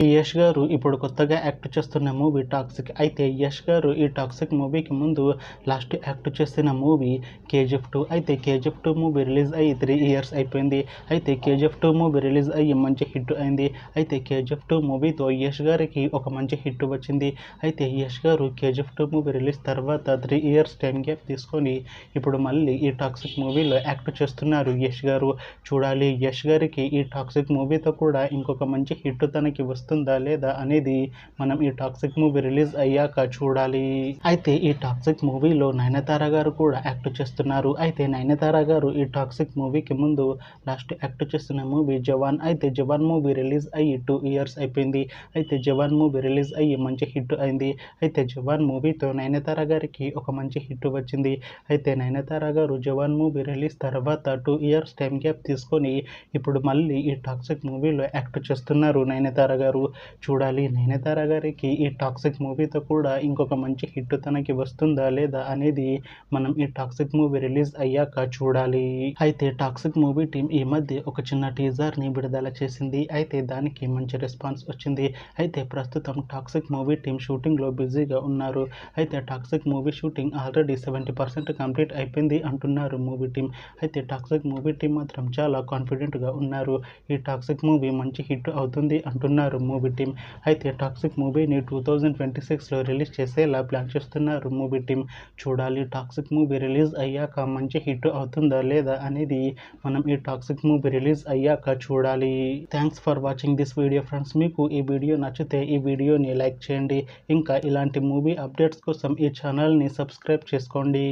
యష్ గారు ఇప్పుడు కొత్తగా యాక్ట్ చేస్తున్న మూవీ టాక్సిక్. అయితే యష్ గారు ఈ టాక్సిక్ మూవీకి ముందు లాస్ట్ యాక్ట్ చేసిన మూవీ KGF 2. అయితే KGF 2 మూవీ రిలీజ్ అయ్యి 3 ఇయర్స్ అయిపోయింది. అయితే KGF 2 మూవీ రిలీజ్ అయ్యి మంచి హిట్ అయింది. అయితే KGF 2 మూవీతో యష్ గారికి ఒక మంచి హిట్ వచ్చింది. అయితే యష్ గారు KGF 2 మూవీ రిలీజ్ తర్వాత 3 ఇయర్స్ టైం గ్యాప్ తీసుకొని ఇప్పుడు మళ్ళీ ఈ టాక్సిక్ మూవీలో యాక్ట్ చేస్తున్నారు యష్ గారు. చూడాలి యష్ గారికి ఈ టాక్సిక్ మూవీతో కూడా ఇంకొక మంచి హిట్ తనకి వస్తుందా లేదా అనేది మనం ఈ టాక్సిక్ మూవీ రిలీజ్ అయ్యాక చూడాలి. అయితే ఈ టాక్సిక్ మూవీలో నయనతార గారు కూడా యాక్ట్ చేస్తున్నారు. అయితే నయనతార గారు ఈ టాక్సిక్ మూవీకి ముందు లాస్ట్ యాక్ట్ చేస్తున్న మూవీ జవాన్. అయితే జవాన్ మూవీ రిలీజ్ అయ్యి 2 ఇయర్స్ అయిపోయింది. అయితే జవాన్ మూవీ రిలీజ్ అయ్యి మంచి హిట్ అయింది. అయితే జవాన్ మూవీతో నయనతార గారికి ఒక మంచి హిట్ వచ్చింది. అయితే నయనతార గారు జవాన్ మూవీ రిలీజ్ తర్వాత 2 ఇయర్స్ టైం గ్యాప్ తీసుకొని ఇప్పుడు మళ్ళీ ఈ టాక్సిక్ మూవీలో యాక్ట్ చేస్తున్నారు నయనతార గారు. చూడాలి నయనతార గారికి ఈ టాక్సిక్ మూవీతో కూడా ఇంకొక మంచి హిట్ తనకి వస్తుందా లేదా అనేది మనం ఈ టాక్సిక్ మూవీ రిలీజ్ అయ్యాక చూడాలి. అయితే టాక్సిక్ మూవీ టీం ఈ మధ్య ఒక చిన్న టీజర్ ని విడుదల చేసింది. అయితే దానికి మంచి రెస్పాన్స్ వచ్చింది. అయితే ప్రస్తుతం టాక్సిక్ మూవీ టీం షూటింగ్ లో బిజీగా ఉన్నారు. అయితే toxic movie shooting already 70% complete అయిపోయింది అంటున్నారు మూవీ టీం. అయితే టాక్సిక్ మూవీ టీం మాత్రం చాలా కాన్ఫిడెంట్ గా ఉన్నారు. ఈ టాక్సిక్ మూవీ మంచి హిట్ అవుతుంది అంటున్నారు మూవీ టీం. అయితే టాక్సిక్ మూవీని 2026లో రిలీజ్ చేసేలా ప్లాన్ చేస్తున్నారు మూవీ టీం. చూడాలి టాక్సిక్ మూవీ రిలీజ్ అయ్యాక మంచి హిట్ అవుతుందా లేదా అనేది మనం ఈ టాక్సిక్ మూవీ రిలీజ్ అయ్యాక చూడాలి. Thanks for watching this video friends. మీకు ఈ వీడియో నచ్చితే ఈ వీడియోని లైక్ చేయండి. ఇంకా ఇలాంటి మూవీ అప్డేట్స్ కోసం ఈ ఛానల్ని సబ్స్క్రైబ్ చేసుకోండి.